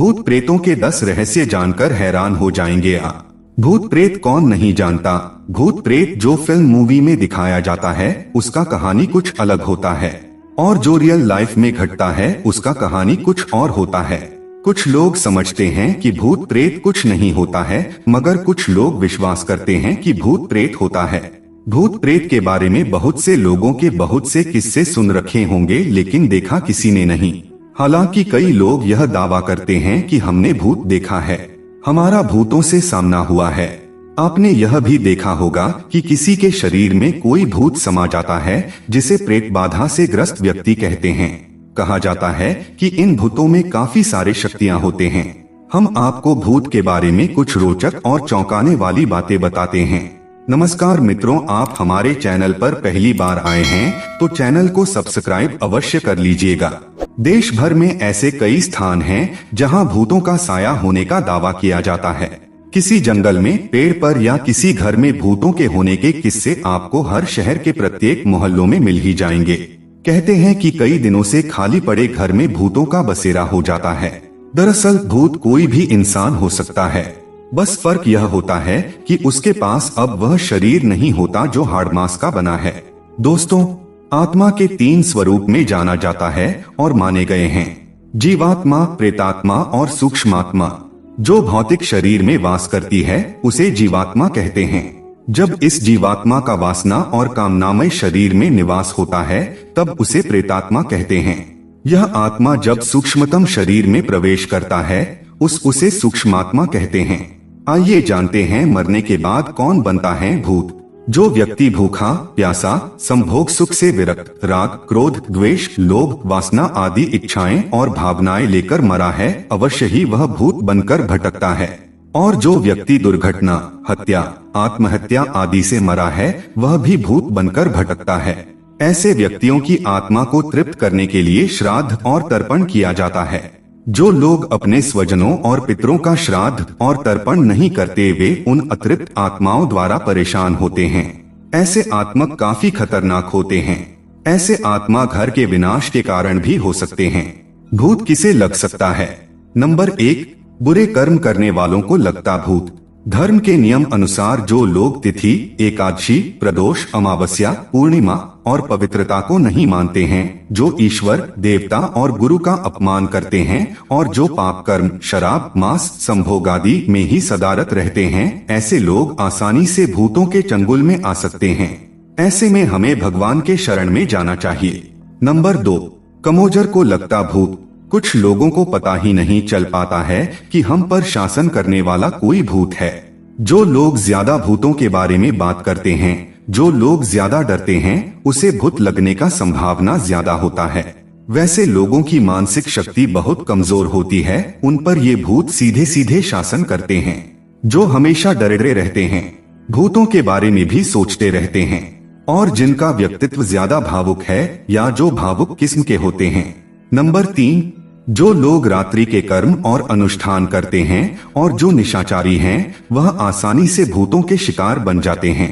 भूत प्रेतों के 10 रहस्य जानकर हैरान हो जाएंगे आप। भूत प्रेत कौन नहीं जानता। भूत प्रेत जो फिल्म मूवी में दिखाया जाता है उसका कहानी कुछ अलग होता है, और जो रियल लाइफ में घटता है उसका कहानी कुछ और होता है। कुछ लोग समझते हैं कि भूत प्रेत कुछ नहीं होता है, मगर कुछ लोग विश्वास करते हैं कि भूत प्रेत होता है। भूत प्रेत के बारे में बहुत से लोगों के बहुत से किस्से सुन रखे होंगे, लेकिन देखा किसी ने नहीं। हालांकि कई लोग यह दावा करते हैं कि हमने भूत देखा है, हमारा भूतों से सामना हुआ है। आपने यह भी देखा होगा कि किसी के शरीर में कोई भूत समा जाता है, जिसे प्रेत बाधा से ग्रस्त व्यक्ति कहते हैं। कहा जाता है कि इन भूतों में काफी सारे शक्तियां होते हैं। हम आपको भूत के बारे में कुछ रोचक और चौंकाने वाली बातें बताते हैं। नमस्कार मित्रों, आप हमारे चैनल पर पहली बार आए हैं तो चैनल को सब्सक्राइब अवश्य कर लीजिएगा। देश भर में ऐसे कई स्थान हैं जहां भूतों का साया होने का दावा किया जाता है। किसी जंगल में, पेड़ पर या किसी घर में भूतों के होने के किस्से आपको हर शहर के प्रत्येक मोहल्लों में मिल ही जाएंगे। कहते हैं कि कई दिनों से खाली पड़े घर में भूतों का बसेरा हो जाता है। दरअसल भूत कोई भी इंसान हो सकता है, बस फर्क यह होता है कि उसके पास अब वह शरीर नहीं होता जो हाड़ मांस का बना है। दोस्तों, आत्मा के 3 स्वरूप में जाना जाता है और माने गए हैं: जीवात्मा, प्रेतात्मा और सूक्ष्मात्मा। जो भौतिक शरीर में वास करती है उसे जीवात्मा कहते हैं। जब इस जीवात्मा का वासना और कामनामय शरीर में निवास होता है तब उसे प्रेतात्मा कहते हैं। यह आत्मा जब सूक्ष्मतम शरीर में प्रवेश करता है उसे सूक्ष्मात्मा कहते हैं। आइए जानते हैं मरने के बाद कौन बनता है भूत। जो व्यक्ति भूखा, प्यासा, संभोग सुख से विरक्त, राग, क्रोध, द्वेष, लोभ, वासना आदि इच्छाएं और भावनाएं लेकर मरा है, अवश्य ही वह भूत बनकर भटकता है। और जो व्यक्ति दुर्घटना, हत्या, आत्महत्या आदि से मरा है वह भी भूत बनकर भटकता है। ऐसे व्यक्तियों की आत्मा को तृप्त करने के लिए श्राद्ध और तर्पण किया जाता है। जो लोग अपने स्वजनों और पितरों का श्राद्ध और तर्पण नहीं करते वे उन अतृप्त आत्माओं द्वारा परेशान होते हैं। ऐसे आत्मा काफी खतरनाक होते हैं। ऐसे आत्मा घर के विनाश के कारण भी हो सकते हैं। भूत किसे लग सकता है? नंबर 1, बुरे कर्म करने वालों को लगता भूत। धर्म के नियम अनुसार जो लोग तिथि, एकादशी, प्रदोष, अमावस्या, पूर्णिमा और पवित्रता को नहीं मानते हैं, जो ईश्वर, देवता और गुरु का अपमान करते हैं और जो पाप कर्म, शराब, मांस, संभोग आदि में ही सदारत रहते हैं, ऐसे लोग आसानी से भूतों के चंगुल में आ सकते हैं। ऐसे में हमें भगवान के शरण में जाना चाहिए। नंबर 2, कमोजर को लगता भूत। कुछ लोगों को पता ही नहीं चल पाता है कि हम पर शासन करने वाला कोई भूत है। जो लोग ज्यादा भूतों के बारे में बात करते हैं, जो लोग ज्यादा डरते हैं, उसे भूत लगने का संभावना ज्यादा होता है। वैसे लोगों की मानसिक शक्ति बहुत कमजोर होती है, उन पर ये भूत सीधे सीधे शासन करते हैं। जो हमेशा डरे रहते हैं, भूतों के बारे में भी सोचते रहते हैं, और जिनका व्यक्तित्व ज्यादा भावुक है या जो भावुक किस्म के होते हैं। नंबर 3, जो लोग रात्रि के कर्म और अनुष्ठान करते हैं और जो निशाचारी हैं, वह आसानी से भूतों के शिकार बन जाते हैं।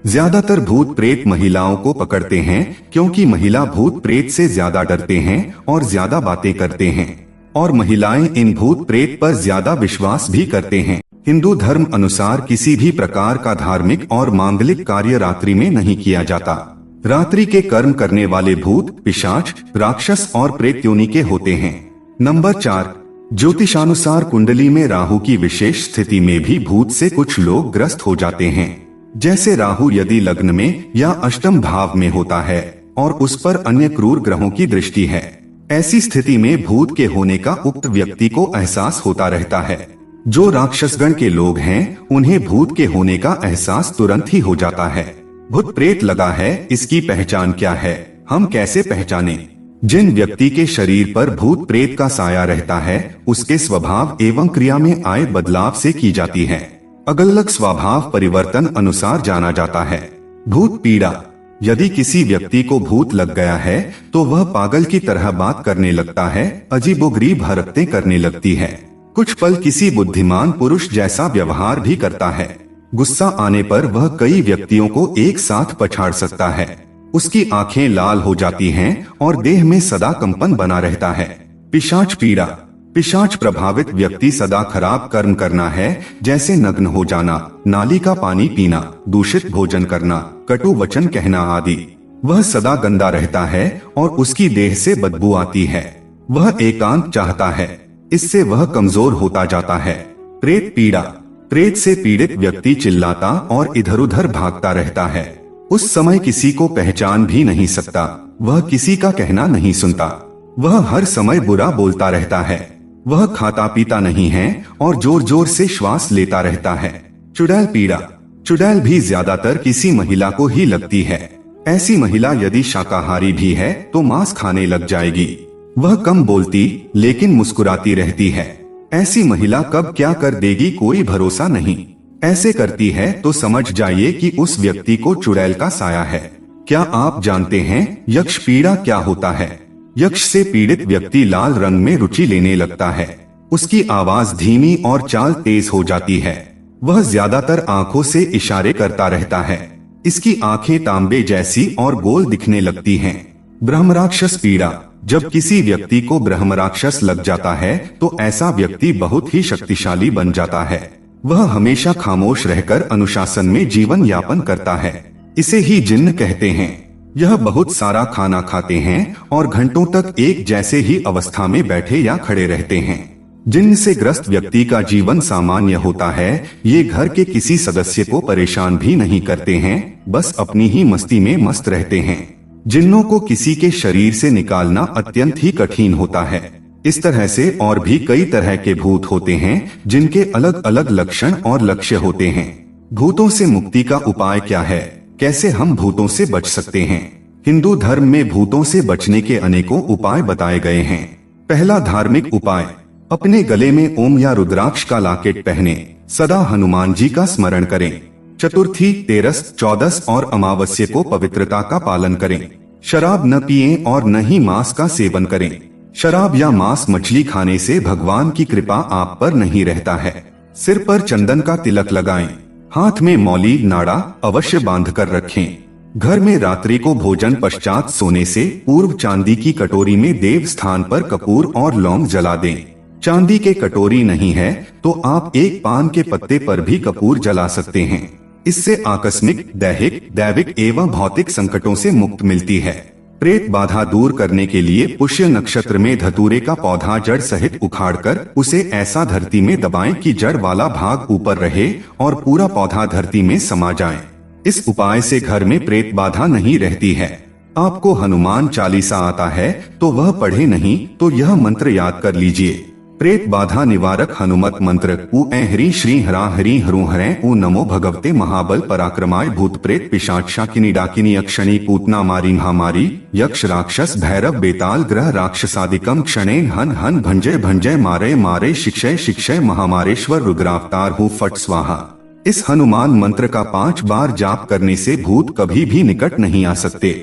ज्यादातर भूत प्रेत महिलाओं को पकड़ते हैं, क्योंकि महिला भूत प्रेत से ज्यादा डरते हैं और ज्यादा बातें करते हैं, और महिलाएं इन भूत प्रेत पर ज्यादा विश्वास भी करते हैं। हिंदू धर्म अनुसार किसी भी प्रकार का धार्मिक और मांगलिक कार्य रात्रि में नहीं किया जाता। रात्रि के कर्म करने वाले भूत, पिशाच, राक्षस और प्रेत योनि के होते हैं। नंबर 4, ज्योतिषानुसार कुंडली में राहु की विशेष स्थिति में भी भूत से कुछ लोग ग्रस्त हो जाते हैं। जैसे राहु यदि लग्न में या अष्टम भाव में होता है और उस पर अन्य क्रूर ग्रहों की दृष्टि है, ऐसी स्थिति में भूत के होने का उक्त व्यक्ति को एहसास होता रहता है। जो राक्षसगण के लोग हैं उन्हें भूत के होने का एहसास तुरंत ही हो जाता है। भूत प्रेत लगा है, इसकी पहचान क्या है? हम कैसे पहचाने? जिन व्यक्ति के शरीर पर भूत प्रेत का साया रहता है उसके स्वभाव एवं क्रिया में आए बदलाव से की जाती है। अलग-अलग स्वभाव परिवर्तन अनुसार जाना जाता है। भूत पीड़ा। यदि किसी व्यक्ति को भूत लग गया है तो वह पागल की तरह बात करने लगता है, अजीबोगरीब हरकतें करने लगती है, कुछ पल किसी बुद्धिमान पुरुष जैसा व्यवहार भी करता है। गुस्सा आने पर वह कई व्यक्तियों को एक साथ पछाड़ सकता है। उसकी आंखें लाल हो जाती हैं और देह में सदा कंपन बना रहता है। पिशाच पीड़ा। पिशाच प्रभावित व्यक्ति सदा खराब कर्म करना है, जैसे नग्न हो जाना, नाली का पानी पीना, दूषित भोजन करना, कटु वचन कहना आदि। वह सदा गंदा रहता है और उसकी देह से बदबू आती है। वह एकांत चाहता है, इससे वह कमजोर होता जाता है। प्रेत पीड़ा। प्रेत से पीड़ित व्यक्ति चिल्लाता और इधर उधर भागता रहता है। उस समय किसी को पहचान भी नहीं सकता। वह किसी का कहना नहीं सुनता। वह हर समय बुरा बोलता रहता है। वह खाता पीता नहीं है और जोर जोर से श्वास लेता रहता है। चुड़ैल पीड़ा। चुड़ैल भी ज्यादातर किसी महिला को ही लगती है। ऐसी महिला यदि शाकाहारी भी है तो मांस खाने लग जाएगी। वह कम बोलती लेकिन मुस्कुराती रहती है। ऐसी महिला कब क्या कर देगी कोई भरोसा नहीं। ऐसे करती है तो समझ जाइए कि उस व्यक्ति को चुड़ैल का साया है। क्या आप जानते हैं यक्ष पीड़ा क्या होता है? यक्ष से पीड़ित व्यक्ति लाल रंग में रुचि लेने लगता है। उसकी आवाज धीमी और चाल तेज हो जाती है। वह ज्यादातर आंखों से इशारे करता रहता है। इसकी आंखें तांबे जैसी और गोल दिखने लगती हैं। ब्रह्मराक्षस पीड़ा। जब किसी व्यक्ति को ब्रह्मराक्षस लग जाता है तो ऐसा व्यक्ति बहुत ही शक्तिशाली बन जाता है। वह हमेशा खामोश रहकर अनुशासन में जीवन यापन करता है। इसे ही जिन्न कहते हैं। यह बहुत सारा खाना खाते हैं और घंटों तक एक जैसे ही अवस्था में बैठे या खड़े रहते हैं। जिन्न से ग्रस्त व्यक्ति का जीवन सामान्य होता है। ये घर के किसी सदस्य को परेशान भी नहीं करते हैं, बस अपनी ही मस्ती में मस्त रहते हैं। जिन्नों को किसी के शरीर से निकालना अत्यंत ही कठिन होता है। इस तरह से और भी कई तरह के भूत होते हैं जिनके अलग अलग लक्षण और लक्ष्य होते हैं। भूतों से मुक्ति का उपाय क्या है? कैसे हम भूतों से बच सकते हैं? हिंदू धर्म में भूतों से बचने के अनेकों उपाय बताए गए हैं। पहला धार्मिक उपाय, अपने गले में ओम या रुद्राक्ष का लॉकेट पहने, सदा हनुमान जी का स्मरण करें। चतुर्थी, तेरस, चौदस और अमावस्या को पवित्रता का पालन करें। शराब न पिएं और न ही मांस का सेवन करें। शराब या मांस मछली खाने से भगवान की कृपा आप पर नहीं रहता है। सिर पर चंदन का तिलक लगाएं। हाथ में मौली नाड़ा अवश्य बांध कर रखें। घर में रात्रि को भोजन पश्चात सोने से पूर्व चांदी की कटोरी में देव स्थान पर कपूर और लौंग जला दें। चांदी के कटोरी नहीं है तो आप एक पान के पत्ते पर भी कपूर जला सकते हैं। इससे आकस्मिक, दैहिक, दैविक एवं भौतिक संकटों से मुक्त मिलती है। प्रेत बाधा दूर करने के लिए पुष्य नक्षत्र में धतूरे का पौधा जड़ सहित उखाड़कर उसे ऐसा धरती में दबाएं कि जड़ वाला भाग ऊपर रहे और पूरा पौधा धरती में समा जाए। इस उपाय से घर में प्रेत बाधा नहीं रहती है। आपको हनुमान चालीसा आता है तो वह पढ़े नहीं तो यह मंत्र याद कर लीजिए। प्रेत बाधा निवारक हनुमत मंत्र। उ ऐ ह्री श्री हरा हरि हरू हरें उ नमो भगवते महाबल पराक्रमाय भूत प्रेत पिशाच शाकिनी डाकिनी अक्षणी पूतना मारी महामारी यक्ष राक्षस भैरव बेताल ग्रह राक्षसादिकम क्षणेन हन हन भंजय भंजय मारे मारे शिक्षय शिक्षय महामारेश्वर रुद्रावतार हूँ फट स्वाहा। इस हनुमान मंत्र का 5 बार जाप करने से भूत कभी भी निकट नहीं आ सकते।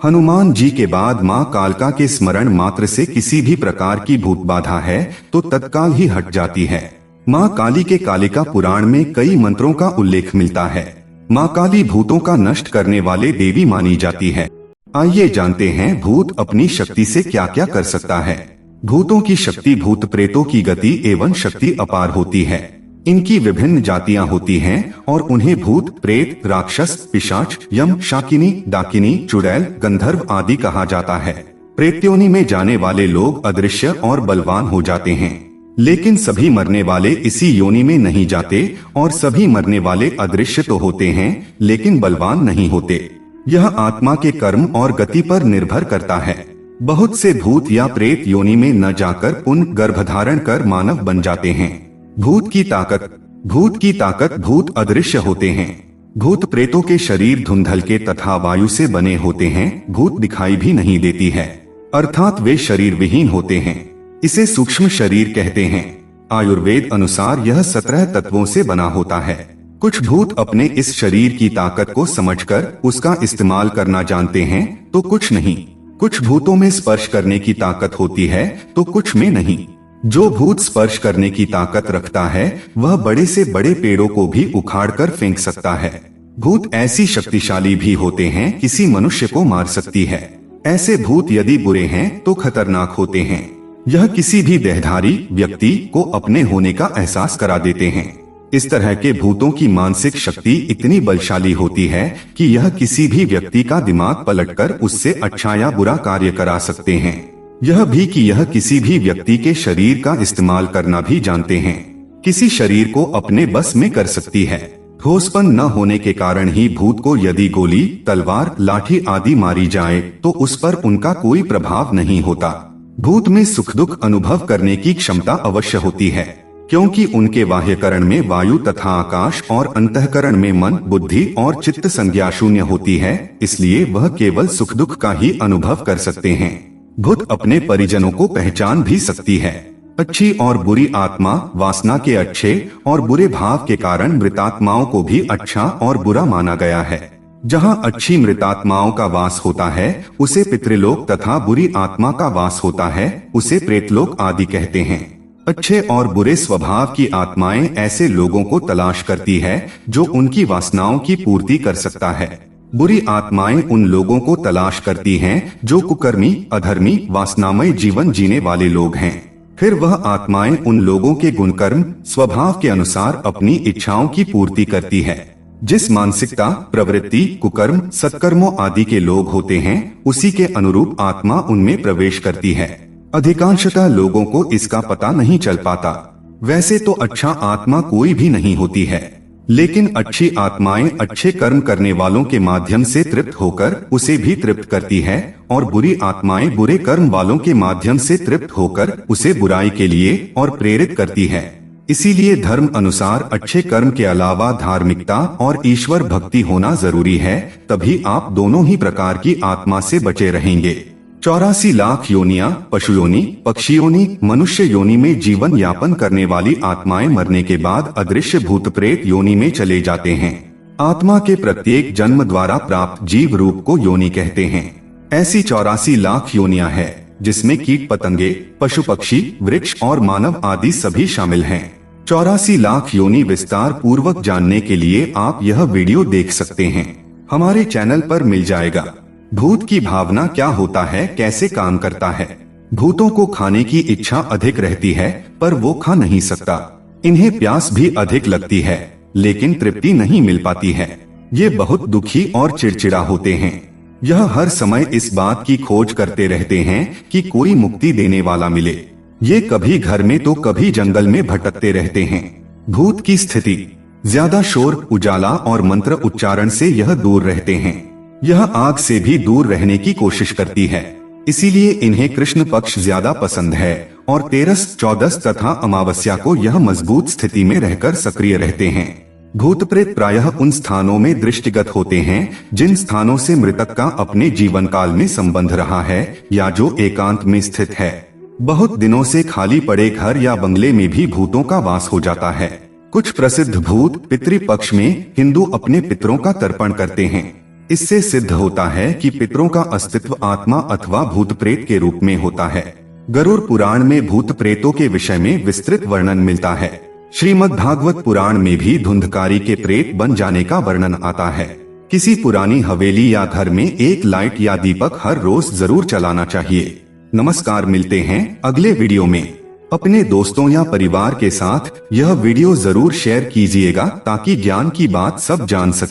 हनुमान जी के बाद माँ कालका के स्मरण मात्र से किसी भी प्रकार की भूत बाधा है तो तत्काल ही हट जाती है। माँ काली के कालिका पुराण में कई मंत्रों का उल्लेख मिलता है। माँ काली भूतों का नष्ट करने वाले देवी मानी जाती है। आइए जानते हैं भूत अपनी शक्ति से क्या क्या कर सकता है। भूतों की शक्ति। भूत प्रेतों की गति एवं शक्ति अपार होती है। इनकी विभिन्न जातियां होती हैं और उन्हें भूत, प्रेत, राक्षस, पिशाच, यम, शाकिनी, डाकिनी, चुड़ैल, गंधर्व आदि कहा जाता है। प्रेत्योनि में जाने वाले लोग अदृश्य और बलवान हो जाते हैं, लेकिन सभी मरने वाले इसी योनि में नहीं जाते और सभी मरने वाले अदृश्य तो होते हैं लेकिन बलवान नहीं होते। यह आत्मा के कर्म और गति पर निर्भर करता है। बहुत से भूत या प्रेत योनि में न जाकर पुनः गर्भधारण कर मानव बन जाते हैं। भूत की ताकत। भूत की ताकत। भूत अदृश्य होते हैं। भूत प्रेतों के शरीर धुंधल के तथा वायु से बने होते हैं। भूत दिखाई भी नहीं देती है, अर्थात वे शरीर विहीन होते हैं। इसे सूक्ष्म शरीर कहते हैं। आयुर्वेद अनुसार यह 17 तत्वों से बना होता है। कुछ भूत अपने इस शरीर की ताकत को समझकर उसका इस्तेमाल करना जानते हैं तो कुछ नहीं। कुछ भूतों में स्पर्श करने की ताकत होती है तो कुछ में नहीं। जो भूत स्पर्श करने की ताकत रखता है वह बड़े से बड़े पेड़ों को भी उखाड़कर फेंक सकता है। भूत ऐसी शक्तिशाली भी होते हैं किसी मनुष्य को मार सकती है। ऐसे भूत यदि बुरे हैं तो खतरनाक होते हैं। यह किसी भी देहधारी व्यक्ति को अपने होने का एहसास करा देते हैं। इस तरह के भूतों की मानसिक शक्ति इतनी बलशाली होती है कि यह किसी भी व्यक्ति का दिमाग पलटकर उससे अच्छा या बुरा कार्य करा सकते हैं। यह भी कि यह किसी भी व्यक्ति के शरीर का इस्तेमाल करना भी जानते हैं। किसी शरीर को अपने बस में कर सकती है। ठोसपन न होने के कारण ही भूत को यदि गोली, तलवार, लाठी आदि मारी जाए तो उस पर उनका कोई प्रभाव नहीं होता। भूत में सुख दुख अनुभव करने की क्षमता अवश्य होती है, क्योंकि उनके बाह्यकरण में वायु तथा आकाश और अंतःकरण में मन, बुद्धि और चित्त संज्ञा शून्य होती है, इसलिए वह केवल सुख दुख का ही अनुभव कर सकते हैं। भूत अपने परिजनों को पहचान भी सकती है। अच्छी और बुरी आत्मा वासना के अच्छे और बुरे भाव के कारण मृतात्माओं को भी अच्छा और बुरा माना गया है। जहां अच्छी मृतात्माओं का वास होता है उसे पितृलोक तथा बुरी आत्मा का वास होता है उसे प्रेतलोक आदि कहते हैं। अच्छे और बुरे स्वभाव की आत्माएं ऐसे लोगों को तलाश करती है जो उनकी वासनाओं की पूर्ति कर सकता है। बुरी आत्माएं उन लोगों को तलाश करती हैं जो कुकर्मी, अधर्मी, वासनामय जीवन जीने वाले लोग हैं। फिर वह आत्माएं उन लोगों के गुणकर्म, स्वभाव के अनुसार अपनी इच्छाओं की पूर्ति करती है। जिस मानसिकता, प्रवृत्ति, कुकर्म, सत्कर्मों आदि के लोग होते हैं उसी के अनुरूप आत्मा उनमें प्रवेश करती है। अधिकांशतः लोगों को इसका पता नहीं चल पाता। वैसे तो अच्छा आत्मा कोई भी नहीं होती है, लेकिन अच्छी आत्माएं अच्छे कर्म करने वालों के माध्यम से तृप्त होकर उसे भी तृप्त करती है और बुरी आत्माएं बुरे कर्म वालों के माध्यम से तृप्त होकर उसे बुराई के लिए और प्रेरित करती है। इसीलिए धर्म अनुसार अच्छे कर्म के अलावा धार्मिकता और ईश्वर भक्ति होना जरूरी है, तभी आप दोनों ही प्रकार की आत्मा से बचे रहेंगे। 84 लाख योनियां, पशु योनि, पक्षी योनि, मनुष्य योनि में जीवन यापन करने वाली आत्माएं मरने के बाद अदृश्य भूत प्रेत योनि में चले जाते हैं। आत्मा के प्रत्येक जन्म द्वारा प्राप्त जीव रूप को योनि कहते हैं। ऐसी 84 लाख योनियां हैं, जिसमें कीट पतंगे, पशु पक्षी, वृक्ष और मानव आदि सभी शामिल हैं। 84 लाख योनि विस्तार पूर्वक जानने के लिए आप यह वीडियो देख सकते हैं, हमारे चैनल पर मिल जाएगा। भूत की भावना क्या होता है, कैसे काम करता है। भूतों को खाने की इच्छा अधिक रहती है पर वो खा नहीं सकता। इन्हें प्यास भी अधिक लगती है लेकिन तृप्ति नहीं मिल पाती है। ये बहुत दुखी और चिड़चिड़ा होते हैं। यह हर समय इस बात की खोज करते रहते हैं कि कोई मुक्ति देने वाला मिले। ये कभी घर में तो कभी जंगल में भटकते रहते हैं। भूत की स्थिति, ज्यादा शोर, उजाला और मंत्र उच्चारण से यह दूर रहते हैं। यह आग से भी दूर रहने की कोशिश करती है, इसीलिए इन्हें कृष्ण पक्ष ज्यादा पसंद है और 13, 14 तथा अमावस्या को यह मजबूत स्थिति में रहकर सक्रिय रहते हैं। भूत प्रेत प्रायः उन स्थानों में दृष्टिगत होते हैं जिन स्थानों से मृतक का अपने जीवन काल में संबंध रहा है या जो एकांत में स्थित है। बहुत दिनों से खाली पड़े घर या बंगले में भी भूतों का वास हो जाता है। कुछ प्रसिद्ध भूत पितृपक्ष में हिंदू अपने पितरों का तर्पण करते हैं। इससे सिद्ध होता है कि पितरों का अस्तित्व आत्मा अथवा भूत प्रेत के रूप में होता है। गरुड़ पुराण में भूत प्रेतों के विषय में विस्तृत वर्णन मिलता है। श्रीमद् भागवत पुराण में भी धुंधकारी के प्रेत बन जाने का वर्णन आता है। किसी पुरानी हवेली या घर में एक लाइट या दीपक हर रोज जरूर चलाना चाहिए। नमस्कार, मिलते हैं अगले वीडियो में। अपने दोस्तों या परिवार के साथ यह वीडियो जरूर शेयर कीजिएगा ताकि ज्ञान की बात सब जान सके।